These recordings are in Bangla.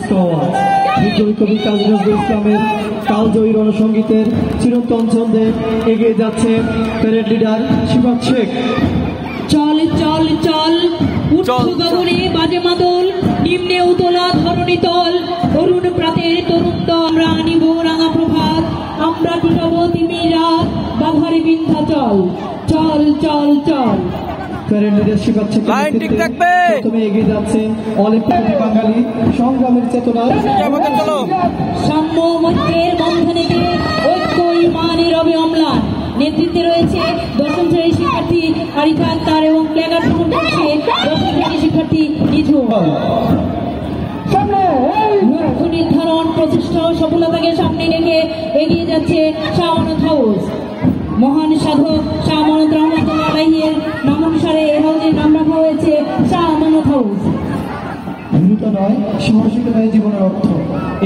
শ্রেষ্ঠ আওয়াজ। বিদ্রোহী কবি কাজী নজরুল ইসলামের কালজয়ী রণসঙ্গীতের চিরন্তন ছন্দে এগিয়ে যাচ্ছে প্যারেড লিডার শিফাত শেখ। চল চল চল উঠো গগনে বাজে মাদল, নিম্নে উতলা ধরণী তল, অরুণ প্রাতের তরুণ দল। আমরা আনিব রাঙা প্রভাত, আমরা টুটাবো তিমির রাত, বাধারে বিন্ধ্যাচল। চল চল চল। প্যারেড লিডার শিফাত শেখ প্রথমে এগিয়ে যাচ্ছেন অলিম্পিক বাঙালি সংগ্রামের চেতনা। সাম্য মধ্যের বন্ধনেতে ঐক্যই মানে রবে অম্লান। নেতৃত্বে রয়েছে দশম শ্রেণীর শিক্ষার্থী আরিফা আক্তার এবং প্লেকার্ড গ্রহণ করছে দশম শ্রেণীর শিক্ষার্থী নিঝুম। লক্ষ্য নির্ধারণ প্রচেষ্টা ও সফলতাকে সামনে রেখে এগিয়ে যাচ্ছে শাহ আমানত হাউস। মহান সাধক শাহ আমানত রহমতুল্লাহ আলাইহির নামানুসারে এই হাউসের নাম রাখা হয়েছে শাহ আমানত হাউস। দ্রুত নয়, সাহসিত নয় জীবনের অর্থ।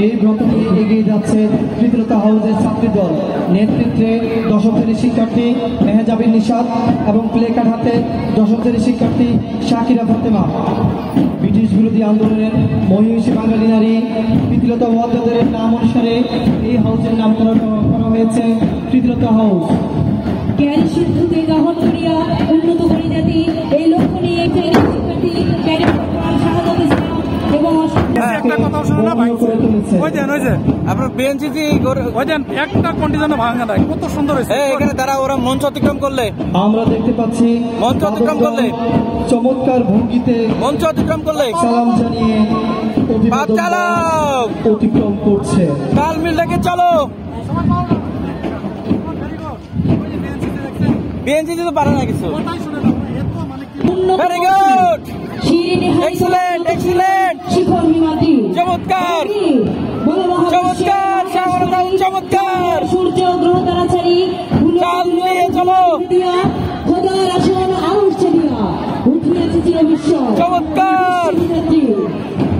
এই ব্রত নিয়ে এগিয়ে যাচ্ছে তৃতীয়তা হাউসের ছাত্রী দল। নেতৃত্বে দশম শ্রেণীর শিক্ষার্থী মেহজাবিন নিশাদ এবং প্লেকার্ড হাতে দশম শ্রেণীর শিক্ষার্থী শাকিরা ফাতেমা। ব্রিটিশ বিরোধী আন্দোলনের মহিষী বাঙালি নারী তৃতীয়তা ওয়াদের নাম অনুসারে এই হাউসের নামকরণ করা হয়েছে তৃতীয়তা হাউস। জ্ঞান সিদ্ধকে গ্রহণ করিয়া উন্নত করি জাতি, এই লক্ষ্য নিয়ে শিক্ষার্থী ক্যাডেট শাহাদাত ইসলাম এবং একটা কথা শুনো না ভাই, আপনার বিএনসিসি একটা কন্ডিশনে ভাঙা দেয়, কত সুন্দর হয়েছে। এখানে তারা ওরা মঞ্চ অতিক্রম করলে আমরা দেখতে পাচ্ছি মঞ্চ অতিক্রম করলে চমৎকার ভঙ্গিতে মঞ্চ অতিক্রম করলে সালাম জানিয়ে অতিক্রম করছে। কাল মিলটাকে চলো। বিএনসিসি তো পারে না কিছু। ভেরি গুড, এক্সিলেন্ট এক্সিলেন্ট, চমৎকার চমৎকার চমৎকার। সূর্য গ্রহ তারা ছাড়ি কাল নিয়ে চলো। খোদার আসন আর উঠছে দিয়া, উঠিয়েছে চির বিশ্বাস। চমৎকার।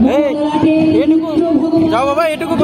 ভগবান যাও বাবা, এটুকু